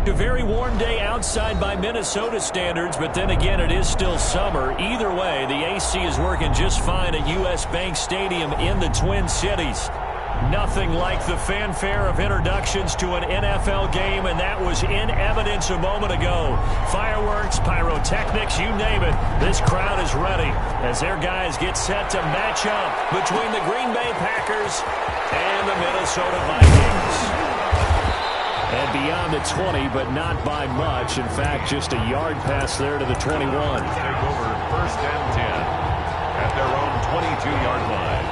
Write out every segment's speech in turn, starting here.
A very warm day outside by Minnesota standards, but then again, it is still summer. Either way, the AC is working just fine at U.S. Bank Stadium in the Twin Cities. Nothing like the fanfare of introductions to an NFL game, and that was in evidence a moment ago. Fireworks, pyrotechnics, you name it. This crowd is ready as their guys get set to match up between the Green Bay Packers and the Minnesota Vikings. And beyond the 20, but not by much. In fact, just a yard pass there to the 21. Take over first and 10 at their own 22-yard line.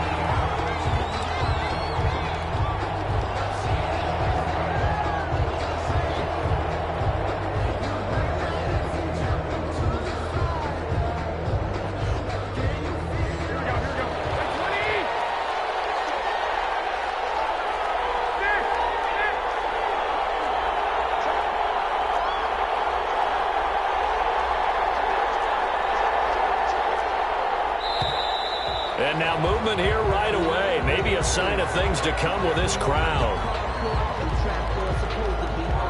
And now movement here right away. Maybe a sign of things to come with this crowd.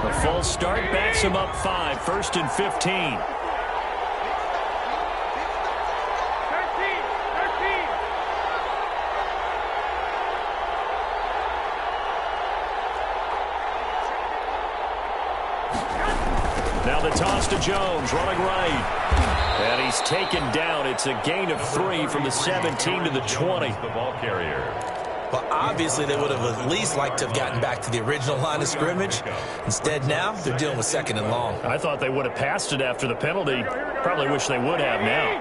The full start backs him up 5, first and 15. Now the toss to Jones, running right. And he's taken down. It's a gain of 3 from the 17 to the 20. The ball carrier. Well, obviously they would have at least liked to have gotten back to the original line of scrimmage. Instead now, they're dealing with second and long. I thought they would have passed it after the penalty. Probably wish they would have now.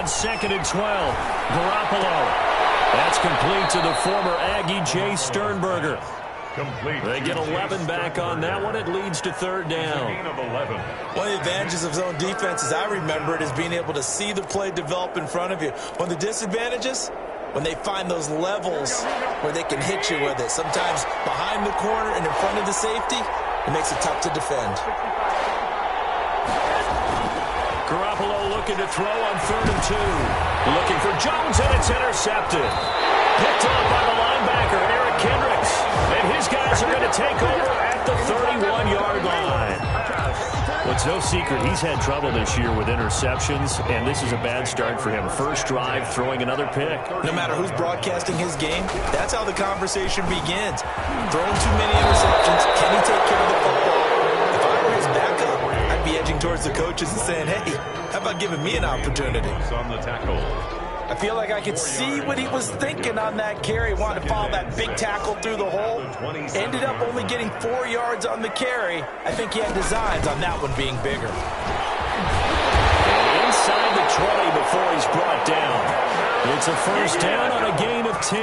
Second and 12. Garoppolo. That's complete to the former Aggie, Jay Sternberger. Complete. They get 11 back on that one. It leads to third down. Gain of 11. One of the advantages of zone defense, as I remember it, is being able to see the play develop in front of you. One of the disadvantages, when they find those levels where they can hit you with it, sometimes behind the corner and in front of the safety, it makes it tough to defend. Garoppolo looking to throw on 3rd and 2. Looking for Jones, and it's intercepted. Picked off by the linebacker, Eric Kendricks. And his guys are going to take over at the 31-yard line. Well, it's no secret he's had trouble this year with interceptions, and this is a bad start for him. First drive, throwing another pick. No matter who's broadcasting his game, that's how the conversation begins. Throwing too many interceptions, can he take care of the football? If I were his backup, I'd be edging towards the coaches and saying, hey, how about giving me an opportunity? On the tackle. I feel like I could see what he was thinking on that carry. Wanted to follow that big tackle through the hole. Ended up only getting 4 yards on the carry. I think he had designs on that one being bigger. And inside the 20 before he's brought down. It's a first down on a gain of 10.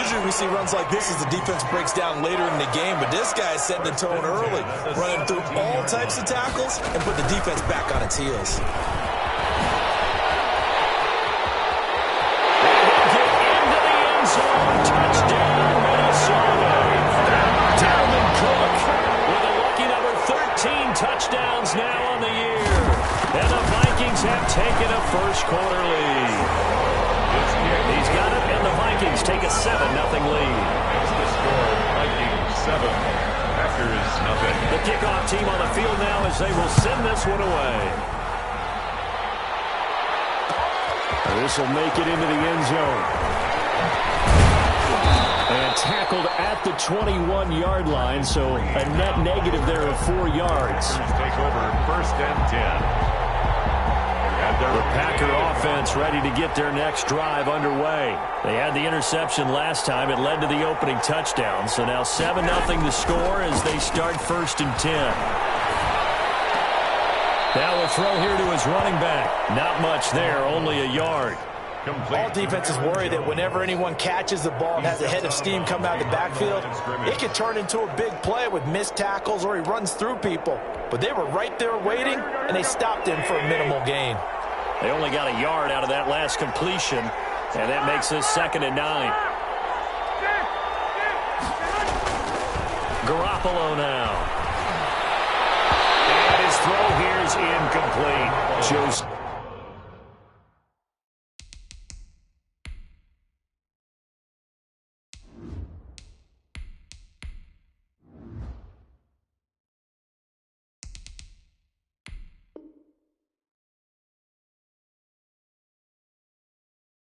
Usually we see runs like this as the defense breaks down later in the game, but this guy is setting the tone early, running through all types of tackles and put the defense back on its heels. Touchdown, Minnesota. Dalvin Cook with a lucky number 13 touchdowns now on the year. And the Vikings have taken a first-quarter lead. He's got it, and the Vikings take a 7-0 lead. That's the score. Vikings 7, Packers nothing. The kickoff team on the field now as they will send this one away. This will make it into the end zone. And tackled at the 21-yard line, so a net negative there of 4 yards. Take over first and 10. The Packer offense ready to get their next drive underway. They had the interception last time. It led to the opening touchdown. So now 7-0 the score as they start first and 10. Now a throw here to his running back. Not much there, only a yard. All defenses worry that whenever anyone catches the ball and has a head of steam come out of the backfield, it can turn into a big play with missed tackles or he runs through people. But they were right there waiting, and they stopped him for a minimal gain. They only got a yard out of that last completion, and that makes this 2nd and 9. Garoppolo now. And his throw here's incomplete. Just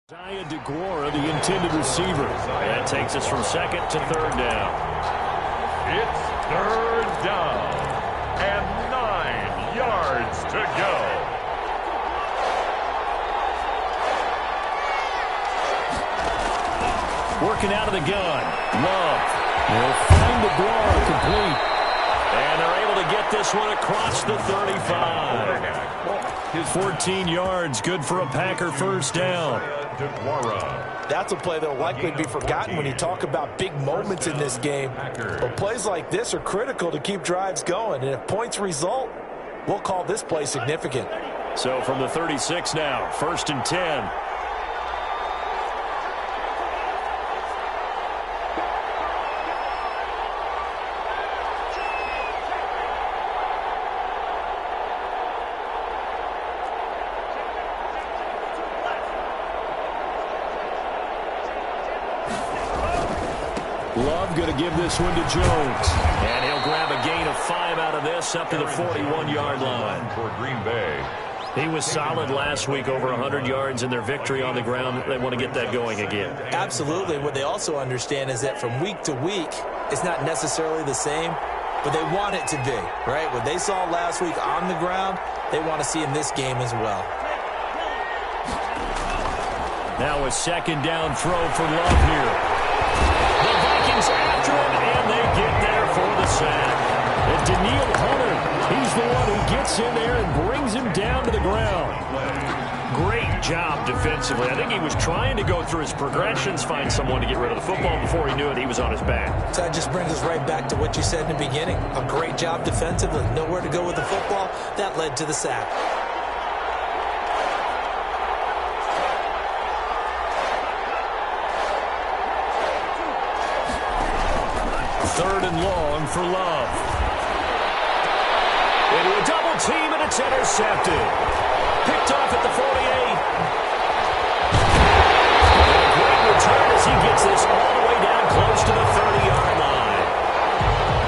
Josiah DeGuara, the intended receiver. That takes us from second to third down. It's third down and 9 yards to go. Working out of the gun. Love. They'll find DeGuara complete. And they're able to get this one across the 35. 14 yards, good for a Packer first down. That's a play that will likely be forgotten when you talk about big moments in this game. But plays like this are critical to keep drives going. And if points result, we'll call this play significant. So from the 36 now, 1st and 10. Love going to give this one to Jones. And he'll grab a gain of 5 out of this up to the 41-yard line. For Green Bay. He was solid last week, over 100 yards in their victory on the ground. They want to get that going again. Absolutely. What they also understand is that from week to week, it's not necessarily the same, but they want it to be, right? What they saw last week on the ground, they want to see in this game as well. Now a second down throw for Love here. The Vikings after him, and they get there for the sack. And Daniil Hunter, he's the one who gets in there and brings him down to the ground. Great job defensively. I think he was trying to go through his progressions, find someone to get rid of the football. Before he knew it, he was on his back. So that just brings us right back to what you said in the beginning. A great job defensively, nowhere to go with the football. That led to the sack. Third and long for Love. Into a double team, and it's intercepted. Picked off at the 48. And a great return as he gets this all the way down close to the 30-yard line.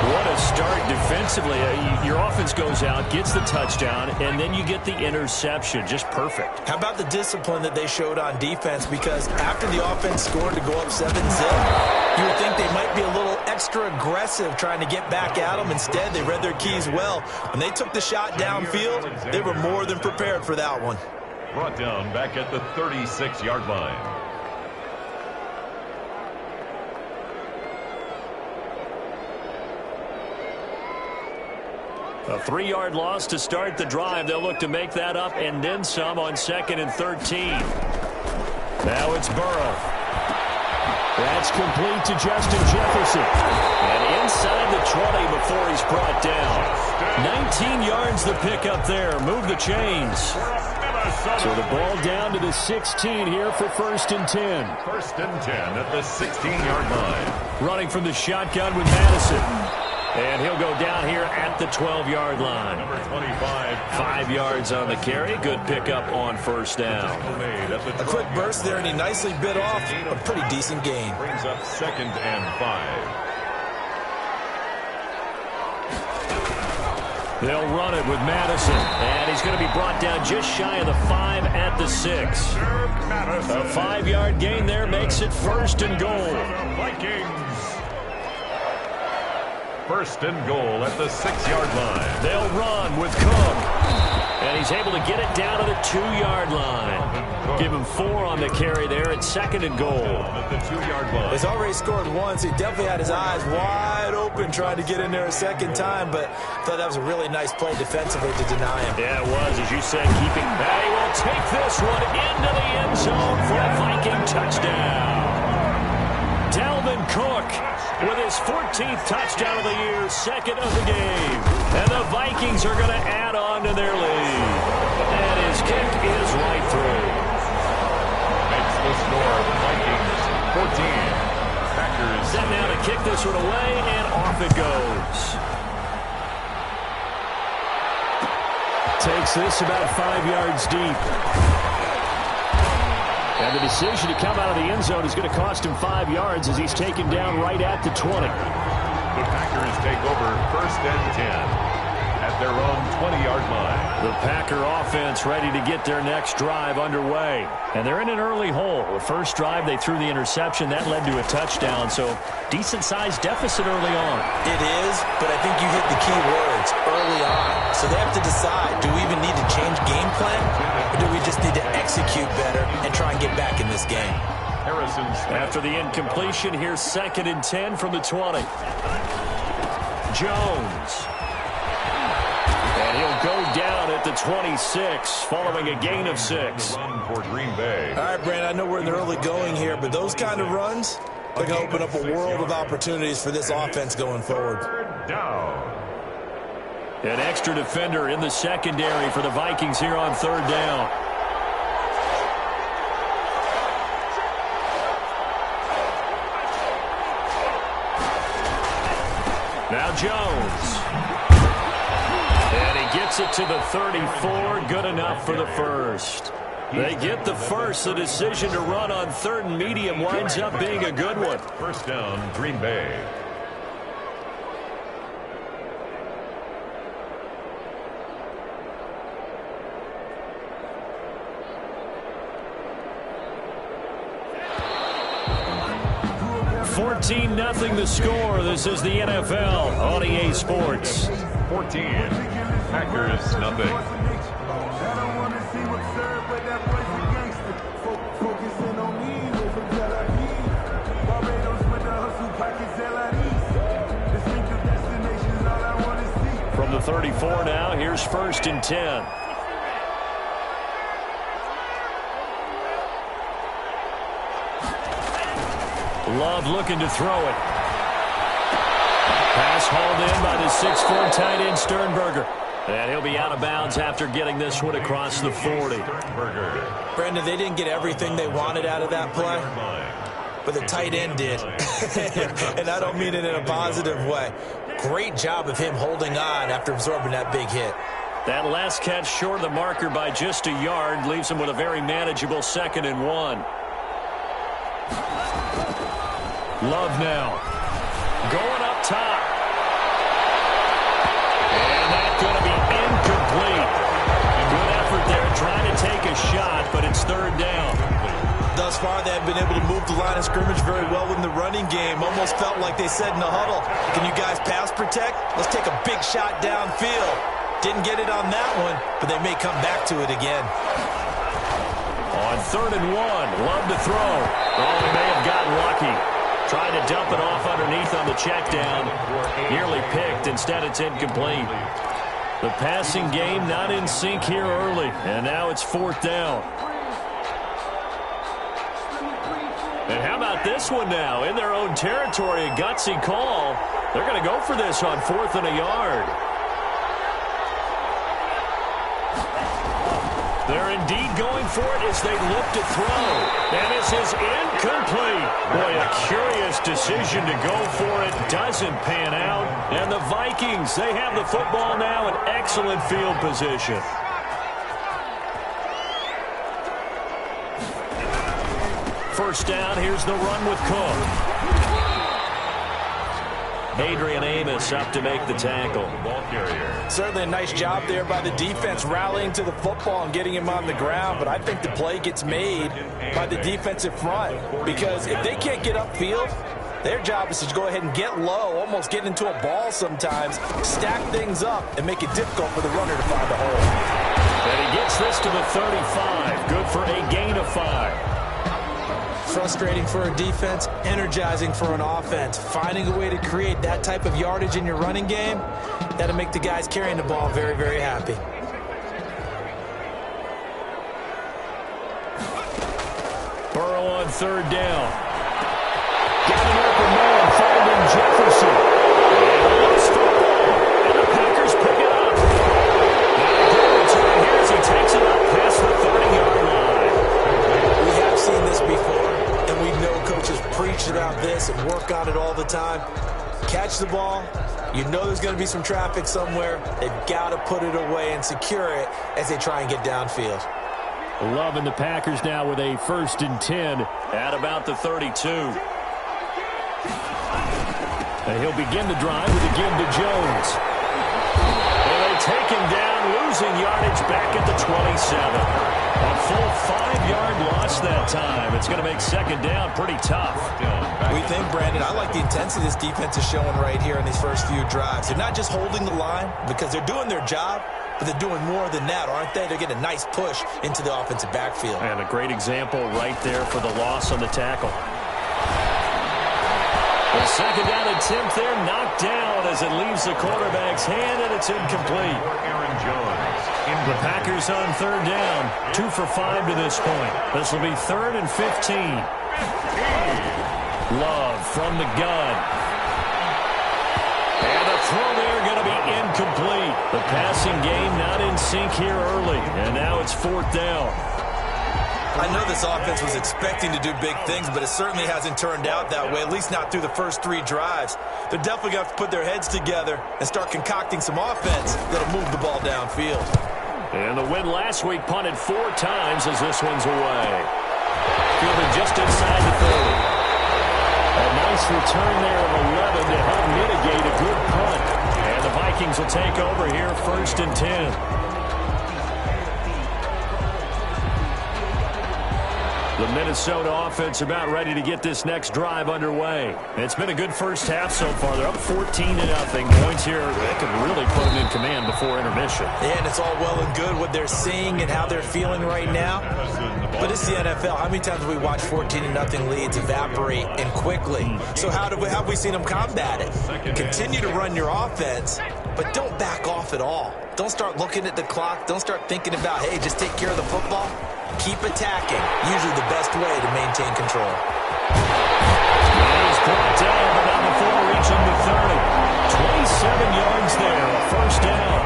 What a start defensively. Your offense goes out, gets the touchdown, and then you get the interception. Just perfect. How about the discipline that they showed on defense? Because after the offense scored to go up 7-0, you would think they might be a little extra aggressive trying to get back at them. Instead, they read their keys well. When they took the shot downfield, they were more than prepared for that one. Brought down back at the 36-yard line. A 3-yard loss to start the drive. They'll look to make that up and then some on 2nd and 13. Now it's Burrow. That's complete to Justin Jefferson. And inside the 20 before he's brought down. 19 yards the pickup there. Move the chains. So the ball down to the 16 here for 1st and 10. 1st and 10 at the 16-yard line. Running from the shotgun with Madison. And he'll go down here at the 12-yard line. Number 25. 5 yards on the carry. Good pickup on 1st down. A quick burst there, and he nicely bit off a pretty decent gain. Brings up 2nd and 5. They'll run it with Madison. And he's going to be brought down just shy of the 5 at the 6. A 5-yard gain there makes it 1st and goal. Vikings. 1st and goal at the 6-yard line. They'll run with Cook. And he's able to get it down to the 2-yard line. Give him 4 on the carry there at 2nd and goal. At the 2-yard line. He's already scored once. He definitely had his eyes wide open trying to get in there a second time, but I thought that was a really nice play defensively to deny him. Yeah, it was, as you said, keeping. Now he will take this one into the end zone for a Viking touchdown. Dalvin Cook with his 14th touchdown of the year, 2nd of the game. And the Vikings are going to add on to their lead. And his kick is right through. Makes the score. Vikings 14. Packers. Set now to kick this one away, and off it goes. takes this about 5 yards deep. And the decision to come out of the end zone is going to cost him 5 yards as he's taken down right at the 20. The Packers take over 1st and 10 at their own 20-yard line. The Packer offense ready to get their next drive underway. And they're in an early hole. The first drive, they threw the interception. That led to a touchdown, so decent-sized deficit early on. It is, but I think you hit the key words, early on. So they have to decide, do we even need to change game plan, or do we just need to execute better and try and get back in this game? After the incompletion, here's 2nd and 10 from the 20. Jones. And he'll go down at the 26, following a gain of 6. Run for Green Bay. All right, Brandon, I know we're in the early going here, but those kind of runs, they're going to open up a world of opportunities for this offense going forward. Down. An extra defender in the secondary for the Vikings here on 3rd down. Now Jones. And he gets it to the 34. Good enough for the first. They get the first. The decision to run on 3rd and medium winds up being a good one. 1st down, Green Bay. Nothing the score. This is the NFL on EA Sports. 14. Packers nothing. From the 34 now, here's 1st and 10. Love looking to throw it. Pass hauled in by the 6'4" tight end Sternberger. And he'll be out of bounds after getting this one across the 40. Brandon, they didn't get everything they wanted out of that play, but the tight end did. And I don't mean it in a positive way. Great job of him holding on after absorbing that big hit. That last catch short of the marker by just a yard leaves him with a very manageable 2nd and 1. Love now. Going up top. And that's going to be incomplete. Good effort there trying to take a shot, but it's 3rd down. Thus far, they have been able to move the line of scrimmage very well in the running game. Almost felt like they said in the huddle, can you guys pass protect? Let's take a big shot downfield. Didn't get it on that one, but they may come back to it again. On 3rd and 1, Love to throw. Oh, they may have gotten lucky. Trying to dump it off underneath on the check down. Nearly picked. Instead, it's incomplete. The passing game not in sync here early. And now it's 4th down. And how about this one now? In their own territory, a gutsy call. They're going to go for this on 4th and a yard. They're indeed going for it as they look to throw. And this is incomplete. Boy, a curious decision to go for it. Doesn't pan out. And the Vikings, they have the football now in excellent field position. First down, here's the run with Cook. Adrian Amos up to make the tackle. Ball carrier. Certainly a nice job there by the defense rallying to the football and getting him on the ground, but I think the play gets made by the defensive front because if they can't get upfield, their job is to go ahead and get low, almost get into a ball sometimes, stack things up, and make it difficult for the runner to find a hole. And he gets this to the 35. Good for a gain of 5. Frustrating for a defense, energizing for an offense. Finding a way to create that type of yardage in your running game, that'll make the guys carrying the ball very, very happy. Burrow on 3rd down. Got an open man, finding Jefferson. And lost football. And the Packers pick it up. Now Burrow's right here as he takes it up past the 30-yard line. We have seen this before, and we know coaches preach about this and work on it all the time. Catch the ball. You know there's going to be some traffic somewhere. They've got to put it away and secure it as they try and get downfield. Loving the Packers now with a 1st and 10 at about the 32. And he'll begin the drive with a give to Jones. And they take him down, losing yardage back at the 27. A full 5-yard loss that time. It's going to make 2nd down pretty tough. We think, Brandon, I like the intensity this defense is showing right here in these first few drives. They're not just holding the line because they're doing their job, but they're doing more than that, aren't they? They're getting a nice push into the offensive backfield. And a great example right there for the loss on the tackle. The 2nd down attempt there knocked down as it leaves the quarterback's hand, and it's incomplete. Aaron Jones. The Packers on 3rd down, 2 for 5 to this point. This will be 3rd and 15. Love from the gun. And the throw there going to be incomplete. The passing game not in sync here early, and now it's 4th down. I know this offense was expecting to do big things, but it certainly hasn't turned out that way, at least not through the first 3 drives. They're definitely going to have to put their heads together and start concocting some offense that'll move the ball downfield. And the win last week punted 4 times as this one's away. Fielded just inside the 30. A nice return there of 11 to help mitigate a good punt. And the Vikings will take over here 1st and 10. The Minnesota offense about ready to get this next drive underway. It's been a good first half so far. They're up 14-0. Points here that could really put them in command before intermission. Yeah, and it's all well and good what they're seeing and how they're feeling right now. But it's the NFL. How many times have we watched 14-0 leads evaporate and quickly? So how have we seen them combat it? Continue to run your offense, but don't back off at all. Don't start looking at the clock. Don't start thinking about, hey, just take care of the football. Keep attacking. Usually the best way to maintain control. He's brought down, but not before reaching the 30. 27 yards there, a 1st down.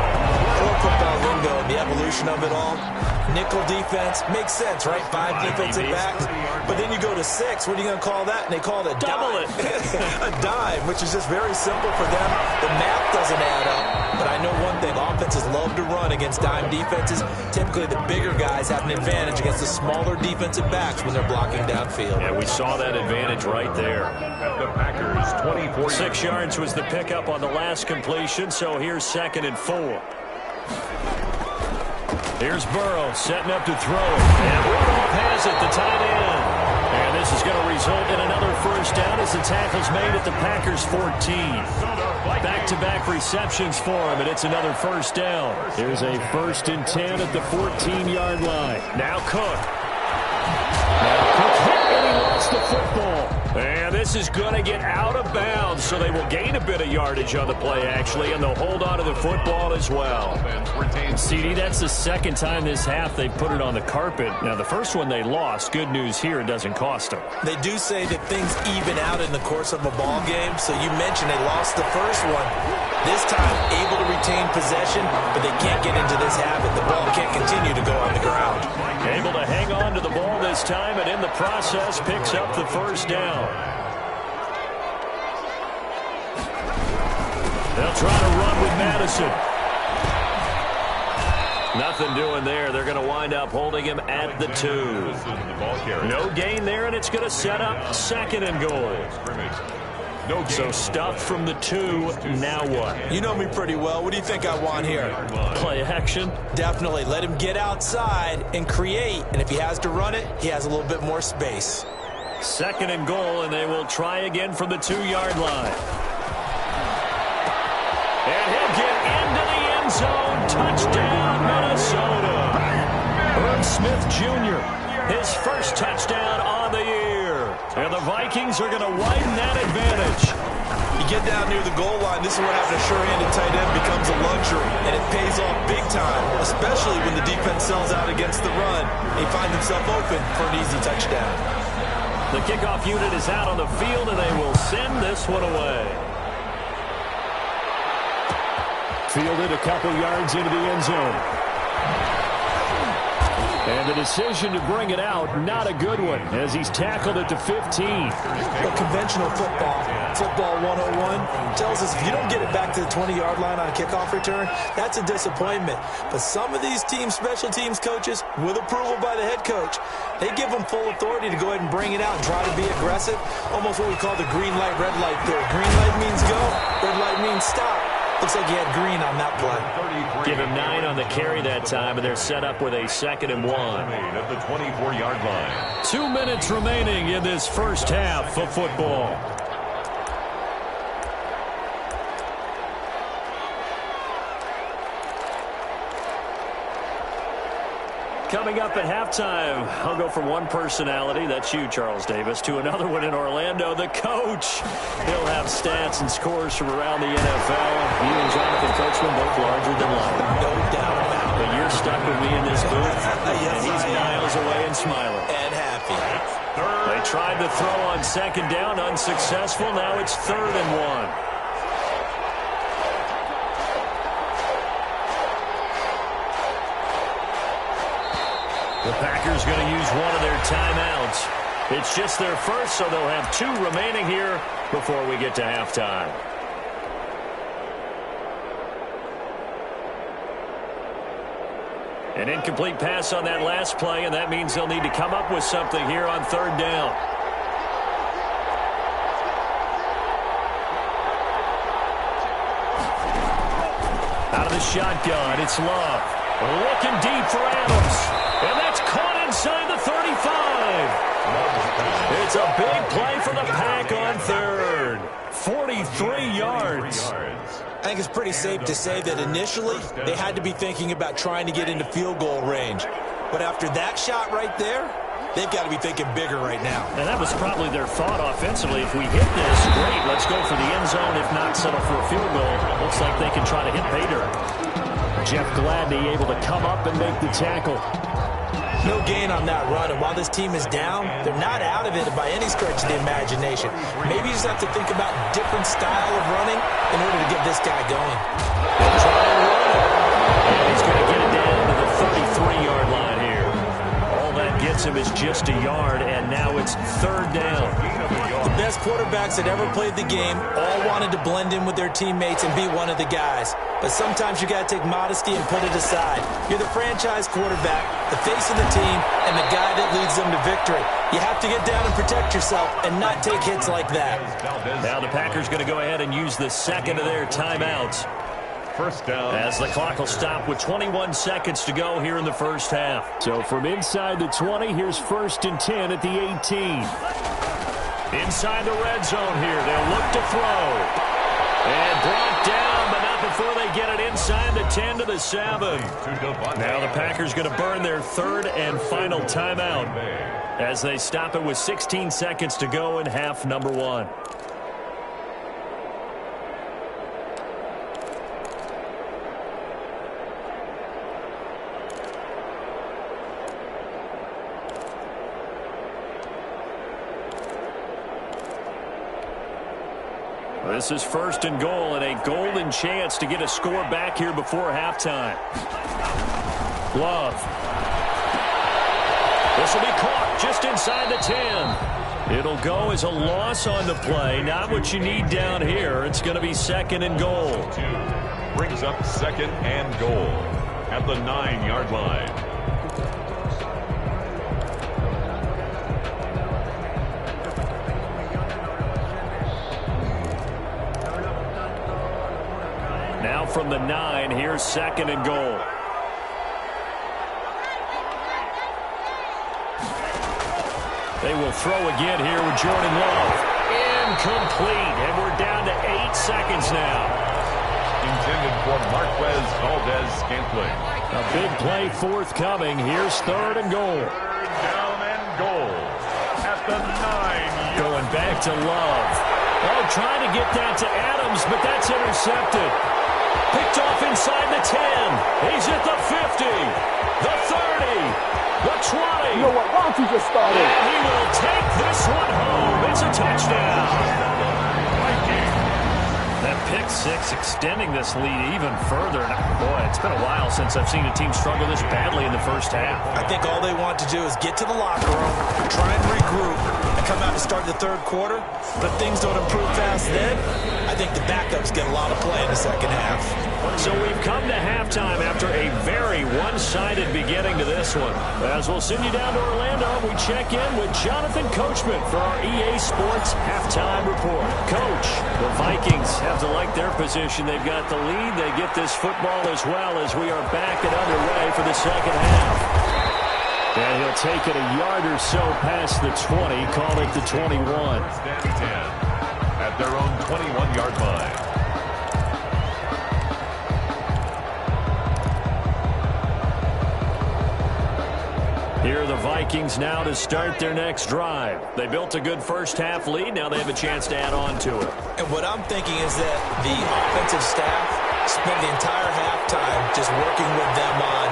Pro football lingo, the evolution of it all. Nickel defense makes sense, right? 5 defensive backs. But then you go to 6. What are you going to call that? And they call it a double dime. A dime, which is just very simple for them. The math doesn't add up. But I know one thing. Offenses love to run against dime defenses. Typically, the bigger guys have an advantage against the smaller defensive backs when they're blocking downfield. Yeah, we saw that advantage right there. The Packers 24. 6 yards was the pickup on the last completion, so here's 2nd and 4. Here's Burrow setting up to throw it. And Rudolph has it, the tight end. And this is going to result in another 1st down as the tackle's made at the Packers' 14. Back-to-back receptions for him, and it's another 1st down. Here's a 1st and 10 at the 14-yard line. Now Cook. Cook hit and he lost the football. And this is going to get out of bounds, so they will gain a bit of yardage on the play, actually, and they'll hold on to the football as well. CD, that's the 2nd time this half they've put it on the carpet. Now, the first one they lost. Good news here, it doesn't cost them. They do say that things even out in the course of a ball game, so you mentioned they lost the first one. This time, able to retain possession, but they can't get into this habit. The ball can't continue to go on the ground. Able to hang on to the ball this time, and in the process, picks up the 1st down. They'll try to run with Madison. Nothing doing there. They're going to wind up holding him at the 2. No gain there, and it's going to set up 2nd and goal. So stuffed from the 2, now what? You know me pretty well. What do you think I want here? Play action? Definitely. Let him get outside and create. And if he has to run it, he has a little bit more space. 2nd and goal, and they will try again from the 2-yard line. And he'll get into the end zone. Touchdown, Minnesota. Herb Smith Jr., his 1st touchdown on the year. And the Vikings are going to widen that advantage. You get down near the goal line, this is what having a sure-handed tight end becomes a luxury, and it pays off big time, especially when the defense sells out against the run. He finds himself open for an easy touchdown. The kickoff unit is out on the field, and they will send this one away. Fielded a couple yards into the end zone. And the decision to bring it out, not a good one, as he's tackled at the 15. Well, conventional football 101, tells us if you don't get it back to the 20-yard line on a kickoff return, that's a disappointment. But some of these special teams coaches, with approval by the head coach, they give them full authority to go ahead and bring it out and try to be aggressive, almost what we call the green light, red light theory. Green light means go, red light means stop. Looks like he had green on that play. Give him 9 on the carry that time, and they're set up with a 2nd and 1. At the 24-yard line. 2 minutes remaining in this first half of football. Coming up at halftime, I'll go from one personality, that's you, Charles Davis, to another one in Orlando, the coach. He'll have stats and scores from around the NFL. You and Jonathan Coachman both larger than life. No doubt about it. But you're stuck with me in this booth, and he's miles away and smiling. And happy. They tried to throw on 2nd down, unsuccessful. Now it's 3rd and 1. The Packers going to use one of their timeouts. It's just their first, so they'll have 2 remaining here before we get to halftime. An incomplete pass on that last play, and that means they'll need to come up with something here on 3rd down. Out of the shotgun, it's Love. Looking deep for Adams. And that's caught inside the 35. It's a big play for the Pack on 3rd. 43 yards. I think it's pretty safe to say that initially they had to be thinking about trying to get into field goal range. But after that shot right there, they've got to be thinking bigger right now. And that was probably their thought offensively. If we hit this, great, let's go for the end zone. If not, settle for a field goal. Looks like they can try to hit Bader. Jeff Gladney able to come up and make the tackle. No gain on that run, and while this team is down, they're not out of it by any stretch of the imagination. Maybe you just have to think about different style of running in order to get this guy going. They'll try and run it. And he's going to get it down to the 33-yard line here. All that gets him is just a yard, and now it's 3rd down. The best quarterbacks that ever played the game all wanted to blend in with their teammates and be one of the guys. But sometimes you got to take modesty and put it aside. You're the franchise quarterback, the face of the team, and the guy that leads them to victory. You have to get down and protect yourself and not take hits like that. Now the Packers going to go ahead and use the 2nd of their timeouts. 1st down. As the clock will stop with 21 seconds to go here in the first half. So from inside the 20, here's 1st and 10 at the 18. Inside the red zone here, they'll look to throw. And brought down, but not before they get it inside the 10 to the 7. Now the Packers going to burn their 3rd and final timeout as they stop it with 16 seconds to go in half number 1. This is 1st and goal and a golden chance to get a score back here before halftime. Love. This will be caught just inside the 10. It'll go as a loss on the play. Not what you need down here. It's going to be 2nd and goal. Brings up 2nd and goal at the 9-yard line. Now from the 9, here's 2nd and goal. They will throw again here with Jordan Love. Incomplete, and we're down to 8 seconds now. Intended for Marquez Valdez-Scantling. A big play forthcoming. Here's 3rd and goal. 3rd down and goal at the 9. Going back to Love. Oh, trying to get that to Adams, but that's intercepted. Picked off inside the 10. He's at the 50, the 30, the 20. You know what? Why don't you just start it? And he will take this one home. It's a touchdown. That pick 6, extending this lead even further. Boy, it's been a while since I've seen a team struggle this badly in the first half. I think all they want to do is get to the locker room, try and regroup, and come out to start the third quarter. But if things don't improve fast then, I think the backups get a lot of play in the second half. So we've come to halftime after a very one-sided beginning to this one. As we'll send you down to Orlando, we check in with Jonathan Coachman for our EA Sports Halftime Report. Coach, the Vikings have to like their position. They've got the lead. They get this football as well as we are back and underway for the second half. And he'll take it a yard or so past the 20, call it the 21. First and 10 at their own 21-yard line. Here are the Vikings now to start their next drive. They built a good first-half lead. Now they have a chance to add on to it. And what I'm thinking is that the offensive staff spent the entire halftime just working with them on,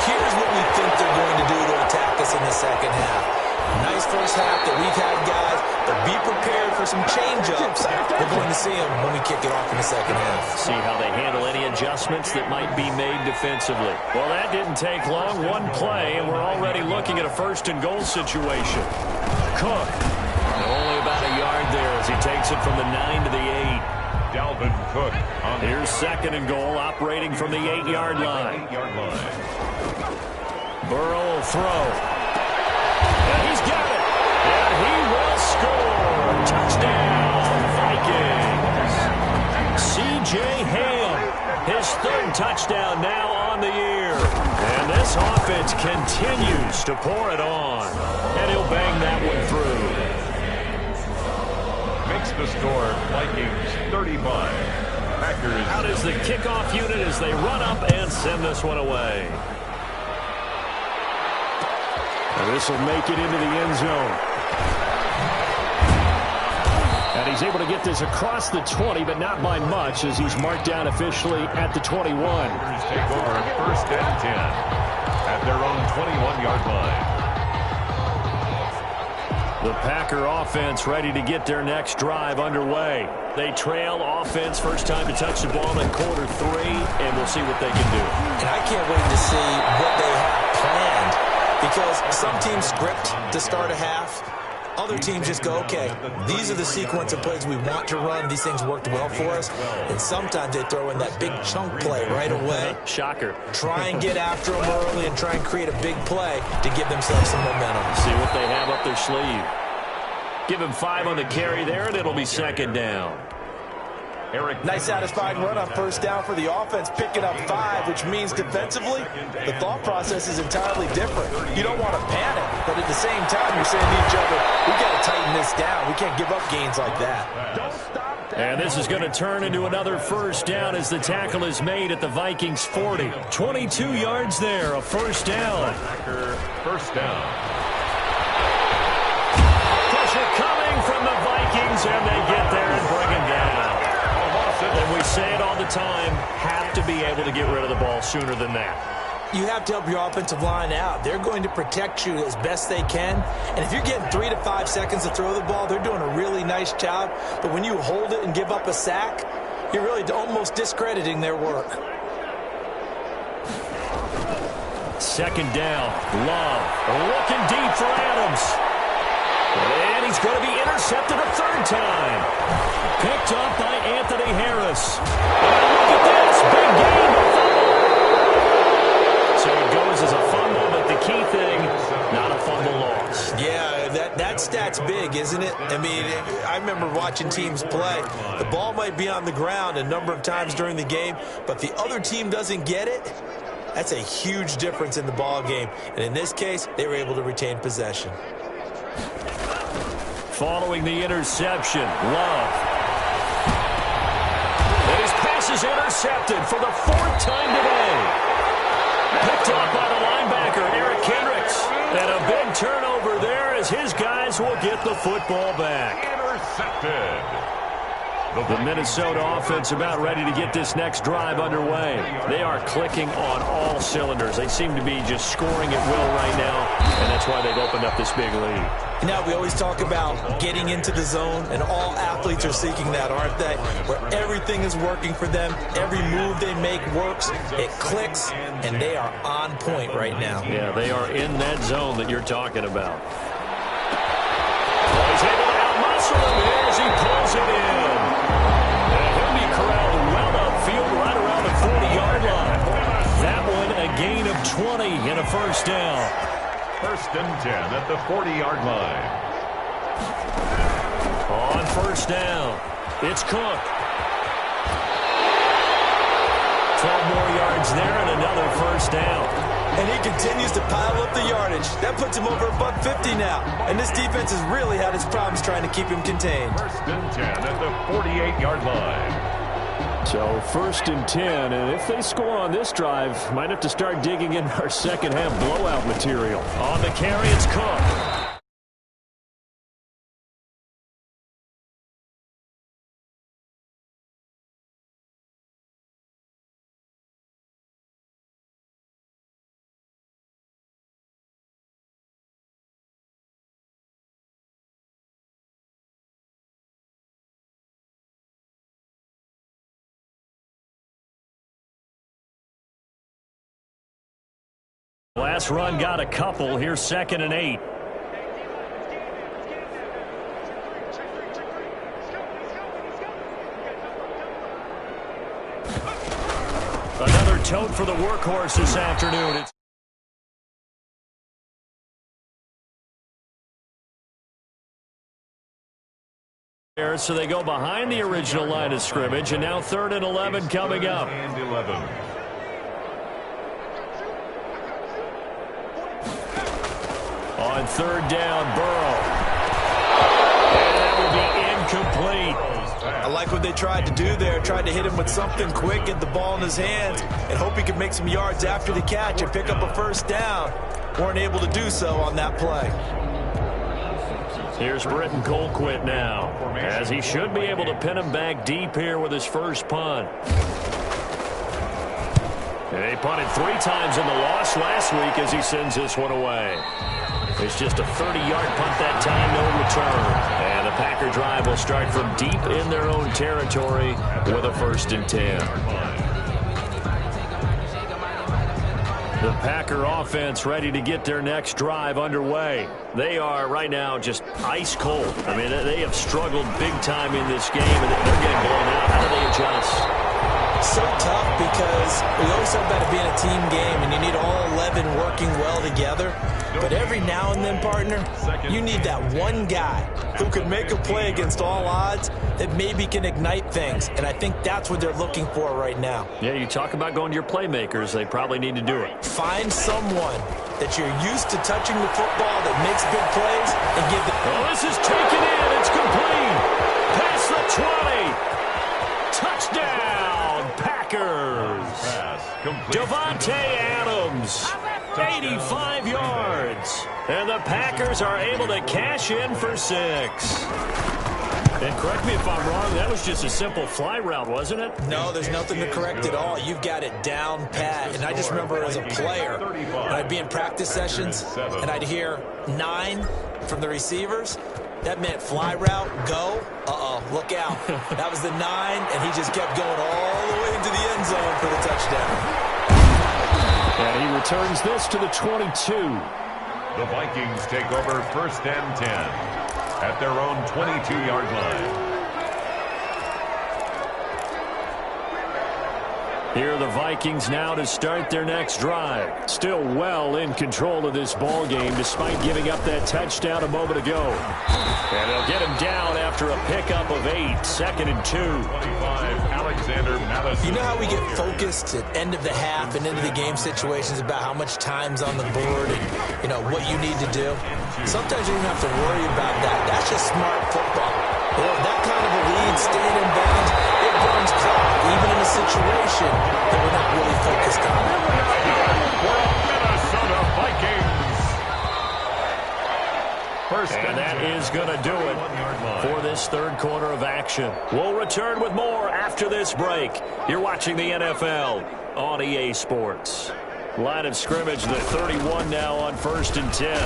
here's what we think they're going to do to attack us in the second half. Nice first half that we've had, guys, but be prepared for some change-ups. We're going to see them when we kick it off in the second half. See how they handle any adjustments that might be made defensively. Well, that didn't take long. One play, and we're already looking at a first-and-goal situation. Cook, only about a yard there as he takes it from the 9 to the 8. Dalvin Cook. Here's second and goal, operating from the 8-yard line. Burrow will throw. And he's got it. And he will score. Touchdown, Vikings. C.J. Ham, his third touchdown now on the year. And this offense continues to pour it on. And he'll bang that one through. Makes the score Vikings 35. Packers. Out is the kickoff unit as they run up and send this one away. And this will make it into the end zone. And he's able to get this across the 20, but not by much as he's marked down officially at the 21. Packers take over first and 10 at their own 21-yard line. The Packer offense ready to get their next drive underway. They trail offense, first time to touch the ball in quarter 3, and we'll see what they can do. And I can't wait to see what they have planned. Because some teams script to start a half. Other teams just go, okay, these are the sequence of plays we want to run. These things worked well for us. And sometimes they throw in that big chunk play right away. Shocker. Try and get after them early and try and create a big play to give themselves some momentum. See what they have up their sleeve. Give him 5 on the carry there, and it'll be second down. Nice satisfying run on first down for the offense, picking up 5, which means defensively, the thought process is entirely different. You don't want to panic, but at the same time, you're saying to each other, we got to tighten this down. We can't give up gains like that. And this is going to turn into another first down as the tackle is made at the Vikings 40. 22 yards there, a first down. First down. Pressure coming from the Vikings, and they get there and bring him down. And we say it all the time, have to be able to get rid of the ball sooner than that. You have to help your offensive line out. They're going to protect you as best they can. And if you're getting 3 to 5 seconds to throw the ball, they're doing a really nice job. But when you hold it and give up a sack, you're really almost discrediting their work. Second down, Love looking deep for Adams. And he's going to be intercepted a third time. Picked up by Anthony Harris. And look at this. Big game. So it goes as a fumble, but the key thing, not a fumble loss. Yeah, that stat's big, isn't it? I mean, I remember watching teams play. The ball might be on the ground a number of times during the game, but the other team doesn't get it. That's a huge difference in the ball game. And in this case, they were able to retain possession. Following the interception, Love. And his pass is intercepted for the 4th time today. Picked off by the linebacker, Eric Kendricks. And a big turnover there as his guys will get the football back. Intercepted. The Minnesota offense about ready to get this next drive underway. They are clicking on all cylinders. They seem to be just scoring at will right now, and that's why they've opened up this big lead. Now, we always talk about getting into the zone, and all athletes are seeking that, aren't they? Where everything is working for them, every move they make works, it clicks, and they are on point right now. Yeah, they are in that zone that you're talking about. Well, he's able to outmuscle him as he pulls it in. And he'll be corralled well upfield right around the 40-yard line. That one a gain of 20 and a first down. First and 10 at the 40-yard line. On first down, it's Cook. 12 more yards there and another first down. And he continues to pile up the yardage. That puts him over $150 now. And this defense has really had its problems trying to keep him contained. First and 10 at the 48-yard line. So first and 10, and if they score on this drive, might have to start digging in our second half blowout material. On the carry, it's Cook. Last run got a couple. Here's second and 8. Another tote for the workhorse this afternoon. So they go behind the original line of scrimmage, and now 3rd and 11 coming up. And 11. On 3rd down, Burrow. And that will be incomplete. I like what they tried to do there. Tried to hit him with something quick, get the ball in his hands, and hope he could make some yards after the catch and pick up a first down. Weren't able to do so on that play. Here's Britton Colquitt now, as he should be able to pin him back deep here with his first punt. And they punted 3 times in the loss last week as he sends this one away. It's just a 30-yard punt that time, no return. And the Packer drive will start from deep in their own territory with a 1st and 10. The Packer offense ready to get their next drive underway. They are right now just ice cold. I mean, they have struggled big time in this game, and they're getting blown out. How do they adjust? So tough because we always talk about it being a team game, and you need all 11 working well together. But every now and then, partner, you need that one guy who can make a play against all odds that maybe can ignite things. And I think that's what they're looking for right now. Yeah, you talk about going to your playmakers. They probably need to do it. Find someone that you're used to touching the football that makes big plays and give them. Oh, this is taken in. It's complete. Past the 20. Touchdown, Packers. Davante Adams. 85 yards. And the Packers are able to cash in for 6. And correct me if I'm wrong, that was just a simple fly route, wasn't it? No, there's nothing to correct at all. You've got it down pat. And I just remember as a player, when I'd be in practice sessions and I'd hear 9 from the receivers, that meant fly route, go, look out. That was the 9, and he just kept going all the way into the end zone for the touchdown. And he returns this to the 22. The Vikings take over 1st and 10 at their own 22-yard line. Here are the Vikings now to start their next drive. Still well in control of this ball game despite giving up that touchdown a moment ago. And they'll get him down after a pickup of 8. 2nd and 2. 25, Alexander Mattison. You know how we get focused at end of the half and into the game situations about how much time's on the board and, you know, what you need to do? Sometimes you don't have to worry about that. That's just smart football. You know, that kind of a lead, staying in bounds, it burns clock, even in a situation that we're not really focused on. Minnesota Vikings. And that is going to do it for this third quarter of action. We'll return with more after this break. You're watching the NFL on EA Sports. Line of scrimmage, the 31 now on 1st and 10. One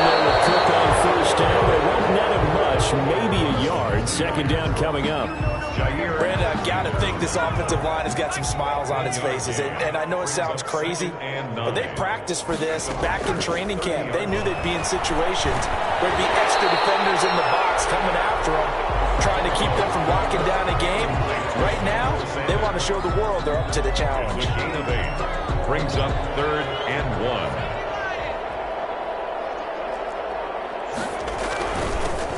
there with Cook on first down. They won't net him much, maybe a yard. Second down coming up. Brandon, I've got to think this offensive line has got some smiles on its faces. And I know it sounds crazy, but they practiced for this back in training camp. They knew they'd be in situations where there'd be extra defenders in the box coming after them, trying to keep them from locking down a game. Right now, they want to show the world they're up to the challenge. Brings up 3rd and 1.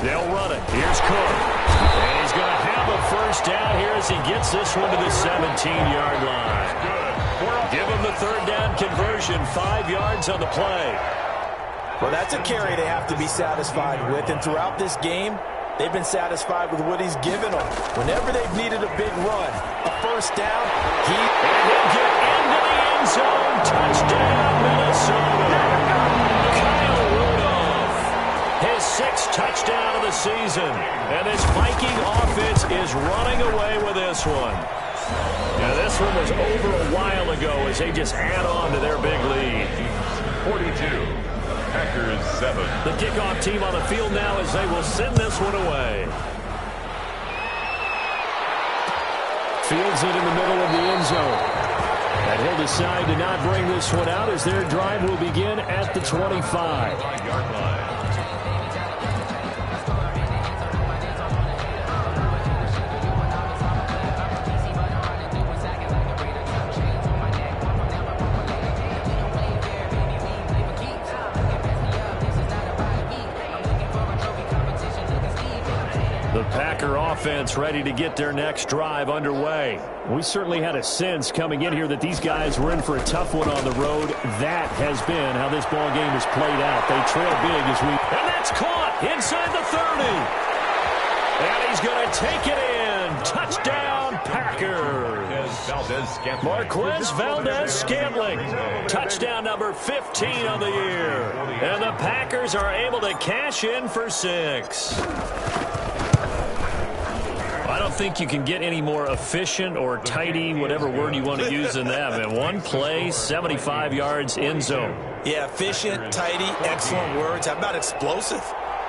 They'll run it. Here's Cook. And he's going to have a first down here as he gets this one to the 17-yard line. Give him the third down conversion. 5 yards on the play. Well, that's a carry they have to be satisfied with. And throughout this game, they've been satisfied with what he's given them. Whenever they've needed a big run, a first down, he'll get into the end zone. Touchdown, Minnesota. Kyle Rudolph, his 6th touchdown of the season. And this Viking offense is running away with this one. Now, this one was over a while ago as they just add on to their big lead. 42. Packers 7. The kickoff team on the field now as they will send this one away. Fields it in the middle of the end zone. And he'll decide to not bring this one out as their drive will begin at the 25. The Packer offense ready to get their next drive underway. We certainly had a sense coming in here that these guys were in for a tough one on the road. That has been how this ball game has played out. They trail big as we... And that's caught inside the 30. And he's going to take it in. Touchdown, Packers. Marquez Valdes-Scantling. Touchdown number 15 on the year. And the Packers are able to cash in for 6. I don't think you can get any more efficient or tidy, whatever word you want to use than that. Man, one play, 75 yards, end zone. Yeah, efficient, tidy, excellent words. How about explosive?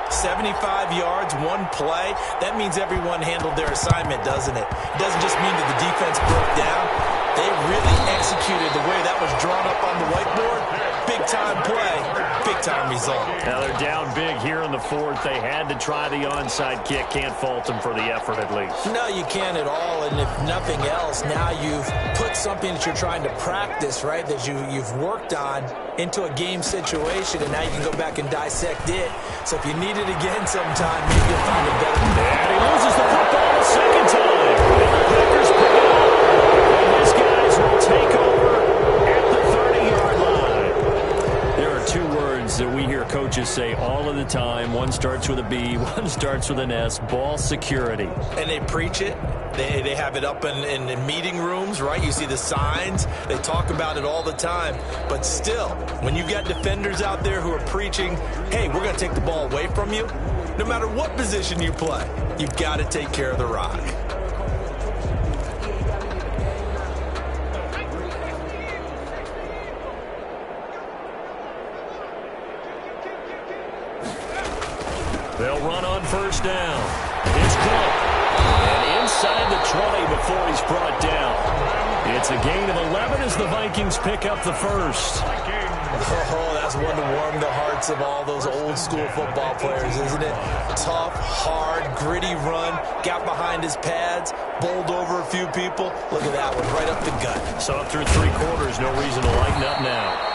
75 yards, one play. That means everyone handled their assignment, doesn't it? It doesn't just mean that the defense broke down. They really executed the way that was drawn up on the whiteboard. Big-time play, big-time result. Now they're down big here in the 4th. They had to try the onside kick. Can't fault them for the effort at least. No, you can't at all. And if nothing else, now you've put something that you're trying to practice, right, that you've worked on into a game situation, and now you can go back and dissect it. So if you need it again sometime, maybe you'll find a better way. And he loses the football a second time. And the Packers pick it up. And these guys will take over at the 30-yard line. There are 2 words that we hear coaches say all of the time. One starts with a B, one starts with an S. Ball security. And they preach it. They have it up in meeting rooms, right? You see the signs. They talk about it all the time. But still, when you got defenders out there who are preaching, hey, we're going to take the ball away from you, no matter what position you play, you've got to take care of the rock. They'll run on first down. It's Cook. And inside the 20 before he's brought down. It's a gain of 11 as the Vikings pick up the first. Oh, that's one to warm the hearts of all those old school football players, isn't it? Tough, hard, gritty run, got behind his pads, bowled over a few people. Look at that one, right up the gut. So through 3 quarters, no reason to lighten up now.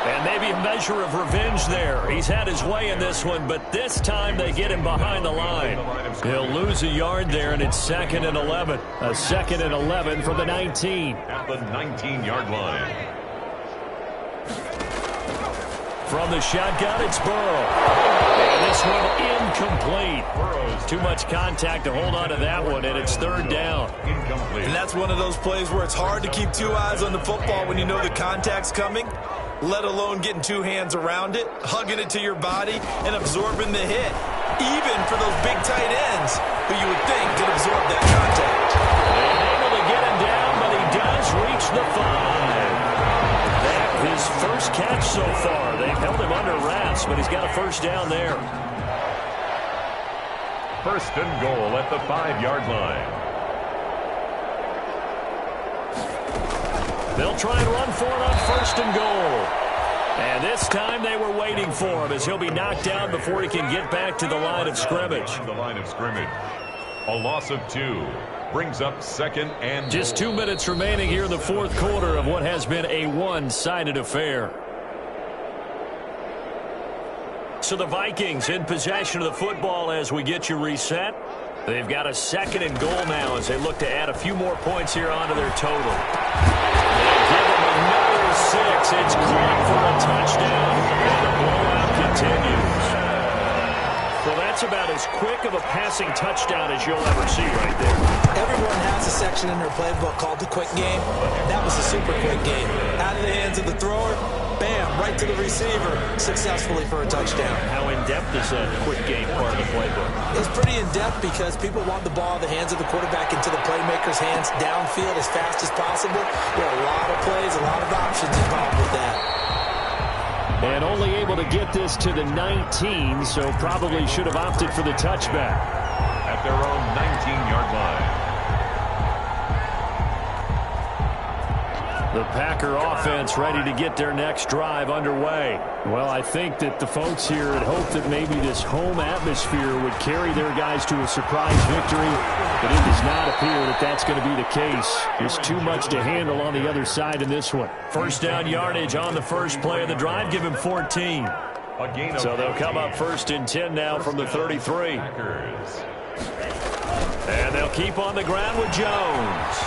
And maybe a measure of revenge there. He's had his way in this one, but this time they get him behind the line. He'll lose a yard there, and it's 2nd and 11. A 2nd and 11 from the 19. At the 19-yard line. From the shotgun, it's Burrow. And this one incomplete. Too much contact to hold on to that one, and it's 3rd down. Incomplete. And that's one of those plays where it's hard to keep 2 eyes on the football when you know the contact's coming. let alone getting two hands around it, hugging it to your body, and absorbing the hit. Even for those big tight ends who you would think could absorb that contact. And able to get him down, but he does reach the 5. His first catch so far. They've held him under wraps, but he's got a first down there. First and goal at the 5-yard line. They'll try and run for it on first and goal. And this time they were waiting for him as he'll be knocked down before he can get back to the line of scrimmage. The line of scrimmage. A loss of 2. Brings up second and just 2 minutes remaining here in the fourth quarter of what has been a one-sided affair. So the Vikings in possession of the football as we get you reset. They've got a second and goal now as they look to add a few more points here onto their total. They give them another 6. It's caught for a touchdown, and the blowout continues. Well, that's about as quick of a passing touchdown as you'll ever see right there. Everyone has a section in their playbook called the quick game. That was a super quick game. Out of the hands of the thrower, bam, right to the receiver, successfully for a touchdown. How in-depth is that quick game part of the playbook? It's pretty in-depth because people want the ball in the hands of the quarterback into the playmaker's hands downfield as fast as possible. There are a lot of plays, a lot of options involved with that. And only able to get this to the 19, so probably should have opted for the touchback. At their own 19-yard line. The Packer offense ready to get their next drive underway. Well, I think that the folks here had hoped that maybe this home atmosphere would carry their guys to a surprise victory, but it does not appear that that's going to be the case. There's too much to handle on the other side in this one. First down yardage on the first play of the drive. Give him 14. So they'll come up first and 10 now from the 33. And they'll keep on the ground with Jones.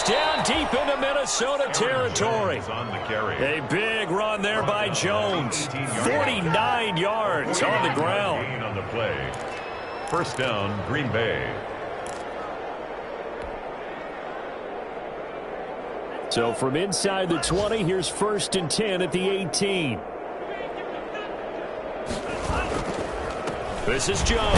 Down deep into Minnesota territory. A big run there by Jones. 49 yards on the ground. On the play. First down, Green Bay. So from inside the 20, here's first and 10 at the 18. This is Jones.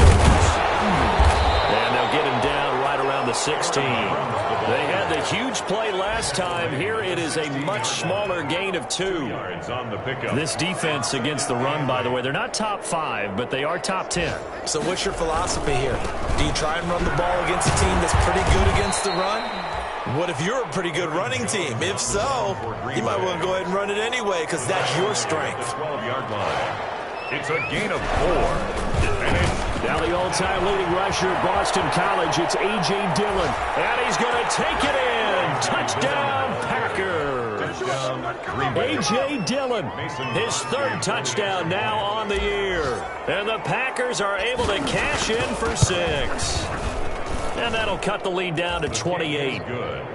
And they'll get him down right around the 16. They had the huge play last time. Here it is a much smaller gain of 2. This defense against the run, by the way, they're not top 5, but they are top 10. So what's your philosophy here? Do you try and run the ball against a team that's pretty good against the run? What if you're a pretty good running team? If so, you might want to go ahead and run it anyway because that's your strength. 12-yard line. It's a gain of 4. Now the all-time leading rusher at Boston College, it's A.J. Dillon. And he's going to take it in. Touchdown, Packers. A.J. Dillon, his third touchdown now on the year. And the Packers are able to cash in for 6. And that'll cut the lead down to 28. Good.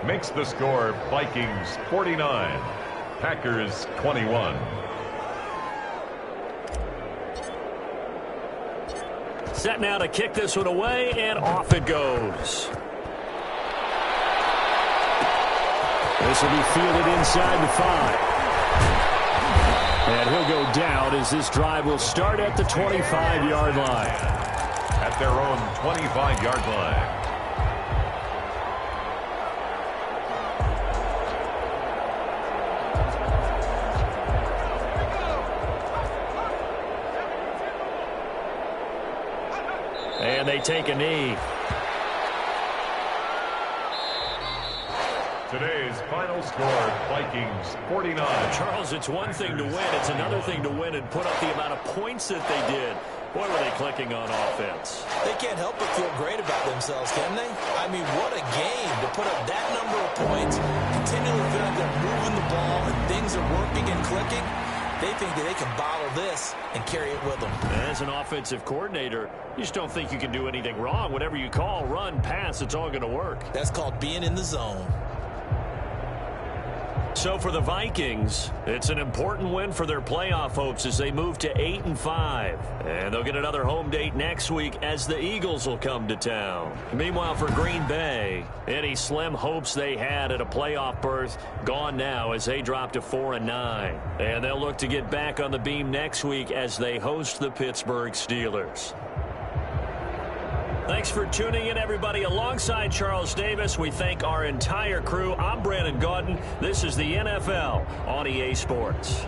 Makes the score Vikings 49, Packers 21. Set now to kick this one away, and off it goes. This will be fielded inside the 5. And he'll go down as this drive will start at the 25-yard line. At their own 25-yard line. And they take a knee. Today's final score, Vikings 49. Charles, it's one thing to win. It's another thing to win and put up the amount of points that they did. Boy, were they clicking on offense. They can't help but feel great about themselves, can they? I mean, what a game to put up that number of points, continually feel like they're moving the ball and things are working and clicking. They think that they can bottle this and carry it with them. As an offensive coordinator, you just don't think you can do anything wrong. Whatever you call, run, pass, it's all going to work. That's called being in the zone. So for the Vikings, it's an important win for their playoff hopes as they move to 8-5. And they'll get another home date next week as the Eagles will come to town. Meanwhile, for Green Bay, any slim hopes they had at a playoff berth gone now as they drop to 4-9. And they'll look to get back on the beam next week as they host the Pittsburgh Steelers. Thanks for tuning in, everybody. Alongside Charles Davis, we thank our entire crew. I'm Brandon Gaudin. This is the NFL on EA Sports.